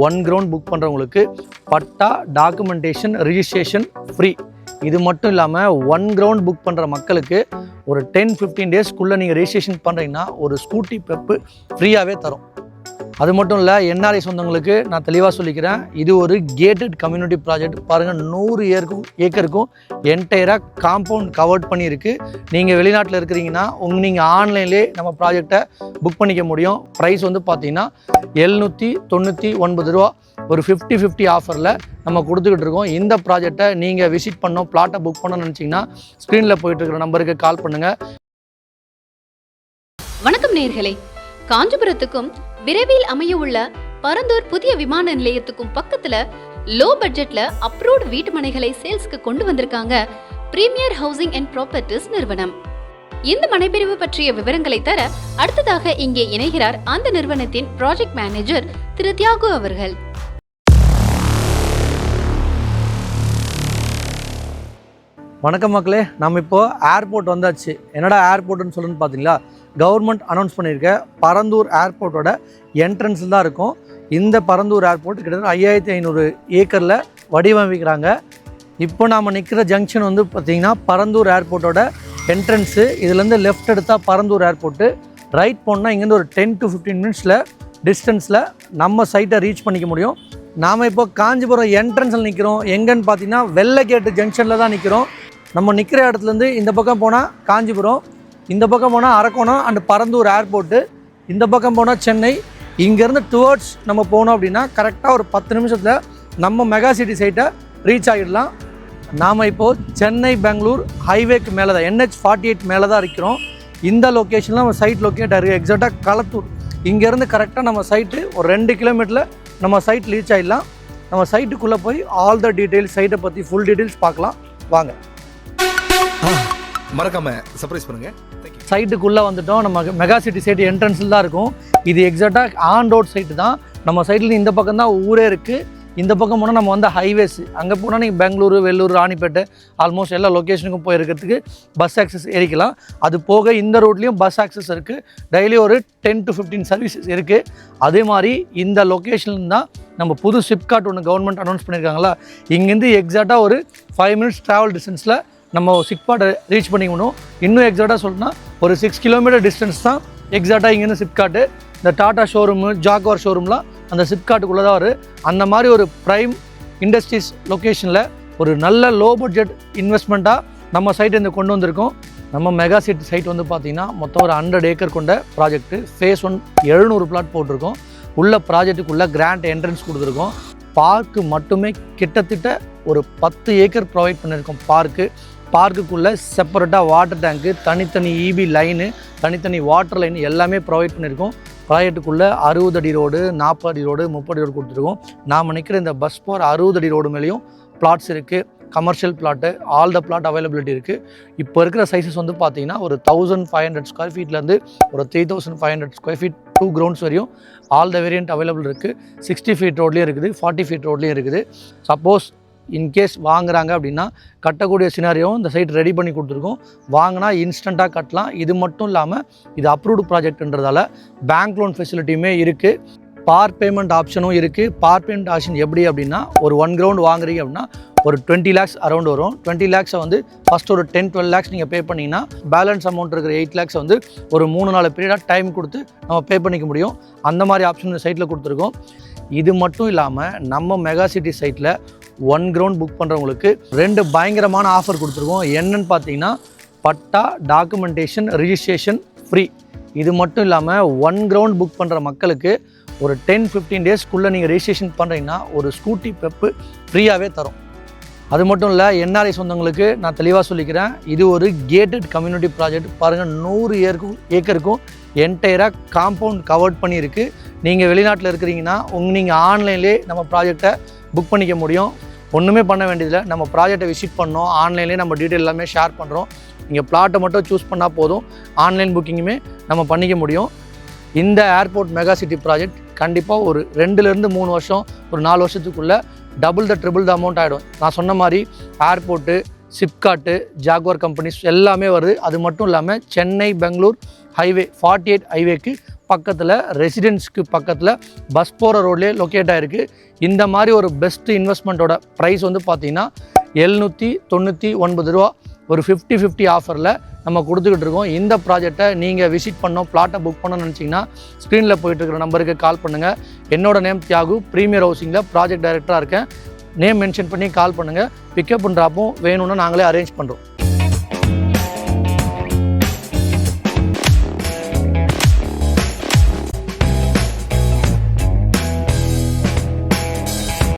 1 ground book பண்ணுறவங்களுக்கு பட்டா documentation registration free. இது மட்டும் இல்லாமல் 1 கிரவுண்ட் புக் பண்ணுற மக்களுக்கு ஒரு 10-15 டேஸ்க்குள்ளே நீங்கள் ரெஜிஸ்ட்ரேஷன் பண்ணுறீங்கன்னா ஒரு ஸ்கூட்டி பெப்பு ஃப்ரீயாகவே தரும். அது மட்டும் இல்லை, என்ஆர்ஐ சொந்தங்களுக்கு நான் தெளிவாக சொல்லிக்கிறேன், இது ஒரு கேட்டட் கம்யூனிட்டி ப்ராஜெக்ட். பாருங்கள், 100 ஏக்கருக்கும் என்டையராக காம்பவுண்ட் கவர்ட் பண்ணியிருக்கு. நீங்கள் வெளிநாட்டில் இருக்கிறீங்கன்னா நீங்கள் ஆன்லைன்லேயே நம்ம ப்ராஜெக்டை புக் பண்ணிக்க முடியும். ப்ரைஸ் வந்து பார்த்தீங்கன்னா 799 ரூபா, ஒரு 50-50 ஆஃபரில் நம்ம கொடுத்துக்கிட்டு இருக்கோம். இந்த ப்ராஜெக்டை நீங்கள் விசிட் பண்ணோம், பிளாட்டை புக் பண்ணணும்னு நினச்சிங்கன்னா ஸ்க்ரீனில் போயிட்டுருக்கிற நம்பருக்கு கால் பண்ணுங்கள். வணக்கம் நேயர்களே, காஞ்சிபுரத்துக்கும் விரைவில் அமைய உள்ள பரந்தூர் புதிய விமான நிலையத்துக்கும் பக்கத்துல லோ பட்ஜெட்ல அப்ரூவ்ட் வீட்டு மனைகளை சேல்ஸ்க்கு கொண்டு வந்திருக்காங்க பிரீமியர் ஹவுசிங் அண்ட் ப்ராப்பர்ட்டிஸ் நிறுவனம். இந்த மனைப்பிரிவு பற்றிய விவரங்களை தர அடுத்ததாக இங்கே இணைகிறார் அந்த நிறுவனத்தின் ப்ராஜெக்ட் மேனேஜர் திரு தியாகு அவர்கள். வணக்கம் மக்களே, நம்ம இப்போது ஏர்போர்ட் வந்தாச்சு. என்னடா ஏர்போர்ட்டுன்னு சொல்லுன்னு பார்த்தீங்களா, கவர்மெண்ட் அனௌன்ஸ் பண்ணியிருக்க பரந்தூர் ஏர்போர்ட்டோட என்ட்ரன்ஸில் தான் இருக்கும். இந்த பரந்தூர் ஏர்போர்ட் கிட்டத்தட்ட 5500 ஏக்கரில் வடிவமைக்கிறாங்க. இப்போ நாம் நிற்கிற ஜங்ஷன் வந்து பார்த்திங்கன்னா பரந்தூர் ஏர்போர்ட்டோட என்ட்ரன்ஸு. இதுலேருந்து லெஃப்ட் எடுத்தால் பரந்தூர் ஏர்போர்ட்டு, ரைட் போனால் இங்கேருந்து ஒரு 10-15 மினிட்ஸில் டிஸ்டன்ஸில் நம்ம சைட்டை ரீச் பண்ணிக்க முடியும். நாம் இப்போ காஞ்சிபுரம் என்ட்ரன்ஸில் நிற்கிறோம். எங்கன்னு பார்த்தீங்கன்னா வெள்ளைக்கேட்டு ஜங்ஷனில் தான் நிற்கிறோம். நம்ம நிற்கிற இடத்துலேருந்து இந்த பக்கம் போனால் காஞ்சிபுரம், இந்த பக்கம் போனால் அரக்கோணம் அண்ட் பரந்தூர் ஏர்போர்ட்டு, இந்த பக்கம் போனால் சென்னை. இங்கேருந்து டுவர்ட்ஸ் நம்ம போனோம் அப்படின்னா கரெக்டாக ஒரு 10 நிமிஷத்தில் நம்ம மெகா சிட்டி சைட்டை ரீச் ஆகிடலாம். நாம் இப்போது சென்னை பெங்களூர் ஹைவேக்கு மேலே தான், NH-48 மேலே தான் இருக்கிறோம். இந்த லொக்கேஷனில் நம்ம சைட் லொக்கேட் ஆகிருக்கு. எக்ஸாக்டாக களத்தூர். இங்கேருந்து கரெக்டாக நம்ம சைட்டு ஒரு 2 கிலோமீட்டரில் நம்ம சைட் ரீச் ஆகிடலாம். நம்ம சைட்டுக்குள்ளே போய் ஆல் த டீட்டெயில்ஸ், சைட்டை பற்றி ஃபுல் டீட்டெயில்ஸ் பார்க்கலாம் வாங்க. மறக்காம சர்ப்ரைஸ் பண்ணுங்க. சைட்டுக்குள்ளே வந்துட்டோம். நம்ம மெகா சிட்டி சைட்டு என்ட்ரன்ஸில் தான் இருக்கும். இது எக்ஸாக்டாக ஆன் ரோட் சைட்டு தான். நம்ம சைட்டில் இந்த பக்கம் தான் ஊரே இருக்குது. இந்த பக்கம் போனால் நம்ம வந்து ஹைவேஸ், அங்கே போனால் நீங்கள் பெங்களூரு, வெள்ளூர், ராணிப்பேட்டை ஆல்மோஸ்ட் எல்லா லொக்கேஷனுக்கும் போயிருக்கிறதுக்கு பஸ் ஆக்சஸ் ஏறிக்கலாம். அது போக இந்த ரோட்லேயும் பஸ் ஆக்சஸ் இருக்குது. டெய்லி ஒரு 10-15 சர்வீசஸ் இருக்குது. அதே மாதிரி இந்த லொக்கேஷன் தான் நம்ம புது சிப்காட் ஒன்று கவர்மெண்ட் அனௌன்ஸ் பண்ணியிருக்காங்களா, இங்கேருந்து எக்ஸாக்டாக ஒரு 5 மினிட்ஸ் ட்ராவல் டிஸ்டன்ஸில் நம்ம சிப்காட்டை ரீச் பண்ணிக்கணும். இன்னும் எக்ஸாக்டாக சொல்லணும்னா ஒரு 6 கிலோமீட்டர் டிஸ்டன்ஸ் தான் எக்ஸாக்டாக இங்கேருந்து சிப்காட்டு. இந்த டாடா ஷோரூமு, ஜாக்வார் ஷோரூம்லாம் அந்த சிப்காட்டுக்குள்ளே தான் வரும். அந்த மாதிரி ஒரு ப்ரைம் இண்டஸ்ட்ரீஸ் லொக்கேஷனில் ஒரு நல்ல லோ பட்ஜெட் இன்வெஸ்ட்மெண்ட்டாக நம்ம சைட் இந்த கொண்டு வந்திருக்கோம். நம்ம மெகா சிட்டி சைட் வந்து பார்த்திங்கன்னா மொத்தம் ஒரு 100 ஏக்கர் கொண்ட ப்ராஜெக்ட்டு. ஃபேஸ் 1 700 பிளாட் போட்டிருக்கோம். உள்ள ப்ராஜெக்ட்டுக்குள்ளே கிராண்ட் என்ட்ரன்ஸ் கொடுத்துருக்கோம். பார்க்கு மட்டுமே கிட்டத்தட்ட ஒரு 10 ஏக்கர் ப்ரொவைட் பண்ணியிருக்கோம். பார்க்குக்குள்ளே செப்பரேட்டாக வாட்டர் டேங்க்கு, தனித்தனி EB லைனு, தனித்தனி வாட்டர் லைன் எல்லாமே ப்ரொவைட் பண்ணியிருக்கோம். ப்ராஜெக்ட்டுக்குள்ளே 60 அடி ரோடு, 40 அடி ரோடு, 30 அடி ரோடு கொடுத்துருக்கோம். நாம் நிற்கிற இந்த பஸ் போர் 60 அடி ரோடு மேலேயும் பிளாட்ஸ் இருக்குது. Commercial flat, all the flat availability இருக்குது. இப்போ இருக்கிற சைஸஸ் வந்து பார்த்தீங்கன்னா ஒரு 1500 ஸ்கொயர் ஃபீட்லேருந்து ஒரு 3500 ஸ்கொயர் ஃபீட் 2 கிரவுண்ட்ஸ் வரையும் ஆல் த வேரியண்ட் அவைலபிள் இருக்குது. 60 ஃபீட் ரோட்லேயும் இருக்குது, 40 ஃபீட் ரோட்லேயும் இருக்குது. சப்போஸ் இன்கேஸ் வாங்குறாங்க அப்படின்னா கட்டக்கூடிய சினாரியோவும் இந்த சைட் ரெடி பண்ணி கொடுத்துருக்கோம். வாங்கினா இன்ஸ்டண்ட்டாக கட்டலாம். இது மட்டும் இல்லாமல் இது அப்ரூவ்டு ப்ராஜெக்ட்ன்றதால பேங்க் லோன் ஃபெசிலிட்டியுமே இருக்குது. பார்ட் பேமெண்ட் ஆப்ஷனும் இருக்குது. பார்ட் பேமெண்ட் ஆப்ஷன் எப்படி அப்படின்னா, ஒரு 1 கிரவுண்ட் வாங்குறீங்க அப்படின்னா ஒரு 20 lakhs அரௌண்ட் வரும். 20 lakhs வந்து ஃபஸ்ட் ஒரு 10-12 lakhs நீங்கள் பே பண்ணிங்கன்னா பேலன்ஸ் அமௌண்ட் இருக்கிற 8 lakhs வந்து ஒரு 3-4 பீரியடாக டைம் கொடுத்து நம்ம பே பண்ணிக்க முடியும். அந்த மாதிரி ஆப்ஷன் இந்த சைட்டில் கொடுத்துருக்கோம். இது மட்டும் இல்லாமல் நம்ம மெகா சிட்டி சைட்டில் 1 கிரவுண்ட் புக் பண்ணுறவங்களுக்கு 2 பயங்கரமான ஆஃபர் கொடுத்துருக்கோம். என்னன்னு பார்த்தீங்கன்னா பட்டா டாக்குமெண்டேஷன் ரிஜிஸ்ட்ரேஷன் ஃப்ரீ. இது மட்டும் இல்லாமல் 1 கிரவுண்ட் புக் பண்ணுற மக்களுக்கு ஒரு 10-15 டேஸ்க்குள்ளே நீங்கள் ரெஜிஸ்ட்ரேஷன் பண்ணுறீங்கன்னா ஒரு ஸ்கூட்டி பெப்பு ஃப்ரீயாகவே தரும். அது மட்டும் இல்லை, என்ஆர்ஐ சொந்தங்களுக்கு நான் தெளிவாக சொல்லிக்கிறேன், இது ஒரு கேட்டட் கம்யூனிட்டி ப்ராஜெக்ட். பாருங்கள், 100 ஏக்கருக்கும் என்டையராக காம்பவுண்ட் கவர்ட் பண்ணியிருக்கு. நீங்கள் வெளிநாட்டில் இருக்கிறீங்கன்னா நீங்கள் ஆன்லைன்லேயே நம்ம ப்ராஜெக்டை புக் பண்ணிக்க முடியும். ஒன்றுமே பண்ண வேண்டியதில்லை. நம்ம ப்ராஜெக்டை விசிட் பண்ணோம், ஆன்லைன்லேயே நம்ம டீட்டெயில் எல்லாமே ஷேர் பண்ணுறோம். நீங்கள் பிளாட்டை மட்டும் சூஸ் பண்ணால் போதும், ஆன்லைன் புக்கிங்குமே நம்ம பண்ணிக்க முடியும். இந்த ஏர்போர்ட் மெகா சிட்டி ப்ராஜெக்ட் கண்டிப்பாக ஒரு 2-3 வருஷம், ஒரு 4 வருஷத்துக்குள்ளே double the triple the amount ஆகிடும். நான் சொன்ன மாதிரி ஏர்போர்ட்டு, சிப்காட்டு, ஜாக்வார் கம்பெனிஸ் எல்லாமே வருது. அது மட்டும் இல்லாமல் சென்னை, பெங்களூர், ஹைவே 48 ஹைவேக்கு பக்கத்தில் ரெசிடென்ஸ்க்கு பக்கத்தில் பஸ் போகிற ரோட்லேயே லொக்கேட் ஆகிருக்கு. இந்த மாதிரி ஒரு பெஸ்ட் இன்வெஸ்ட்மெண்ட்டோட ப்ரைஸ் வந்து பார்த்திங்கன்னா 799 ரூபா ஒரு 50-50 ஆஃபரில் நம்ம கொடுத்துக்கிட்டு இருக்கோம். இந்த ப்ராஜெக்டை நீங்கள் விசிட் பண்ணோம், பிளாட்டை புக் பண்ணணும்னு நினச்சிங்கன்னா ஸ்க்ரீனில் போயிட்டுருக்கிற நம்பருக்கு கால் பண்ணுங்கள். என்னோட நேம் தியாகு, ப்ரீமியர் ஹவுசிங்கில் ப்ராஜெக்ட் டைரக்டராக இருக்கேன். நேம் மென்ஷன் பண்ணி கால் பண்ணுங்கள். பிக்கப் ட்ராப்பும் வேணும்னு நாங்களே அரேஞ்ச் பண்ணுறோம்.